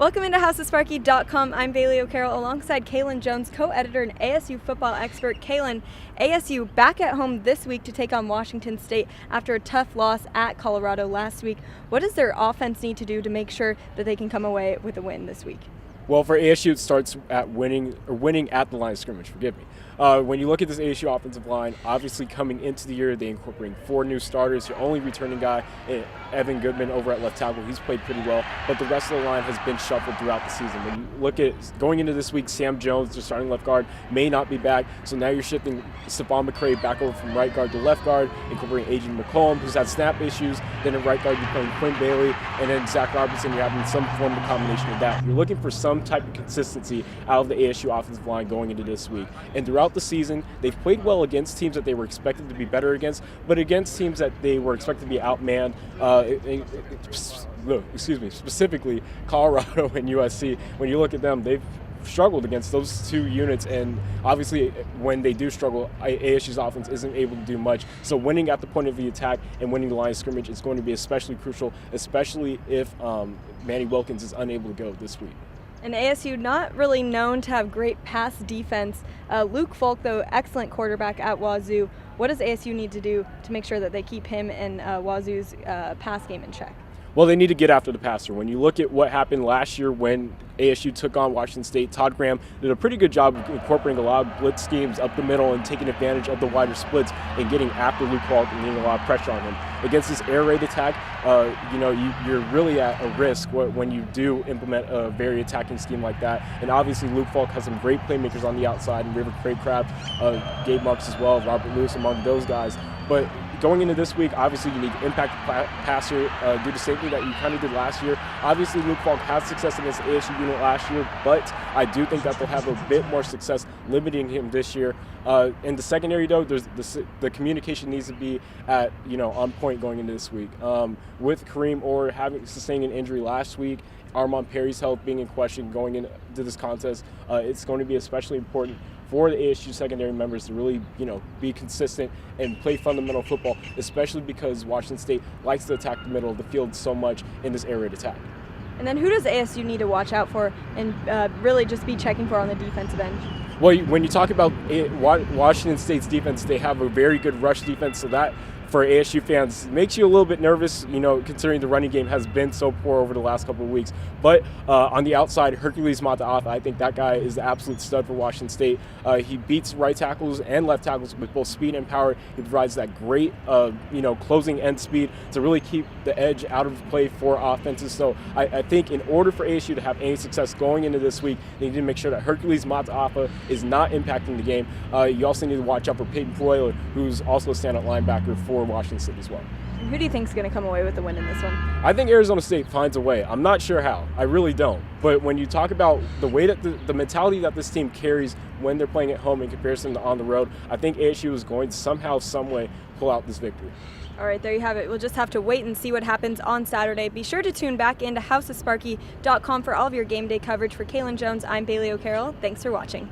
Welcome into HouseOfSparky.com. I'm Bailey O'Carroll alongside Kaelen Jones, co-editor and ASU football expert. Kaelen, ASU back at home this week to take on Washington State after a tough loss at Colorado last week. What does their offense need to do to make sure that they can come away with a win this week? Well, for ASU, it starts at winning at the line of scrimmage. Forgive me. When you look at this ASU offensive line, obviously coming into the year, they incorporating 4 new starters. Your only returning guy, Evan Goodman, over at left tackle, he's played pretty well. But the rest of the line has been shuffled throughout the season. When you look at going into this week, Sam Jones, the starting left guard, may not be back. So now you're shifting Stephon McCray back over from right guard to left guard, incorporating Adrian McCollum, who's had snap issues. Then at right guard, you're playing Quinn Bailey, and then Zach Robinson. You're having some form of combination of that. You're looking for some type of consistency out of the ASU offensive line going into this week. And throughout the season, they've played well against teams that they were expected to be better against, but against teams that they were expected to be outmanned, specifically Colorado and USC. When you look at them, they've struggled against those two units, and obviously when they do struggle, ASU's offense isn't able to do much. So winning at the point of the attack and winning the line of scrimmage is going to be especially crucial, especially if Manny Wilkins is unable to go this week. And ASU not really known to have great pass defense. Luke Falk, though, excellent quarterback at Wazoo. What does ASU need to do to make sure that they keep him and Wazoo's pass game in check? Well, they need to get after the passer. When you look at what happened last year when ASU took on Washington State, Todd Graham did a pretty good job of incorporating a lot of blitz schemes up the middle and taking advantage of the wider splits and getting after Luke Falk and getting a lot of pressure on him. Against this air raid attack, you're really at a risk when you do implement a very attacking scheme like that. And obviously Luke Falk has some great playmakers on the outside, and River Craycraft, Gabe Marks as well, Robert Lewis among those guys. But going into this week, obviously you need to impact the passer, do the same thing that you kind of did last year. Obviously Luke Falk had success against the ASU unit last year, but I do think that they'll have a bit more success limiting him this year. In the secondary, though, the communication needs to be at on point going into this week. With Kareem Orr sustaining an injury last week, Armand Perry's health being in question going into this contest, it's going to be especially important for the ASU secondary members to really, be consistent and play fundamental football, especially because Washington State likes to attack the middle of the field so much in this air raid attack. And then who does ASU need to watch out for and really just be checking for on the defensive end? Well, when you talk about Washington State's defense, they have a very good rush defense, so that for ASU fans makes you a little bit nervous, considering the running game has been so poor over the last couple of weeks. But on the outside, Hercules Mataafa, I think that guy is the absolute stud for Washington State. He beats right tackles and left tackles with both speed and power. He provides that great, closing end speed to really keep the edge out of play for offenses. So I think in order for ASU to have any success going into this week, they need to make sure that Hercules Mataafa is not impacting the game. You also need to watch out for Peyton Puelo, who's also a standout linebacker for Washington State as well. And who do you think is going to come away with the win in this one? I think Arizona State finds a way. I'm not sure how. I really don't. But when you talk about the way that the mentality that this team carries when they're playing at home in comparison to on the road, I think ASU is going to somehow, some way pull out this victory. All right, there you have it. We'll just have to wait and see what happens on Saturday. Be sure to tune back into HouseOfSparky.com for all of your game day coverage. For Kaelen Jones, I'm Bailey O'Carroll. Thanks for watching.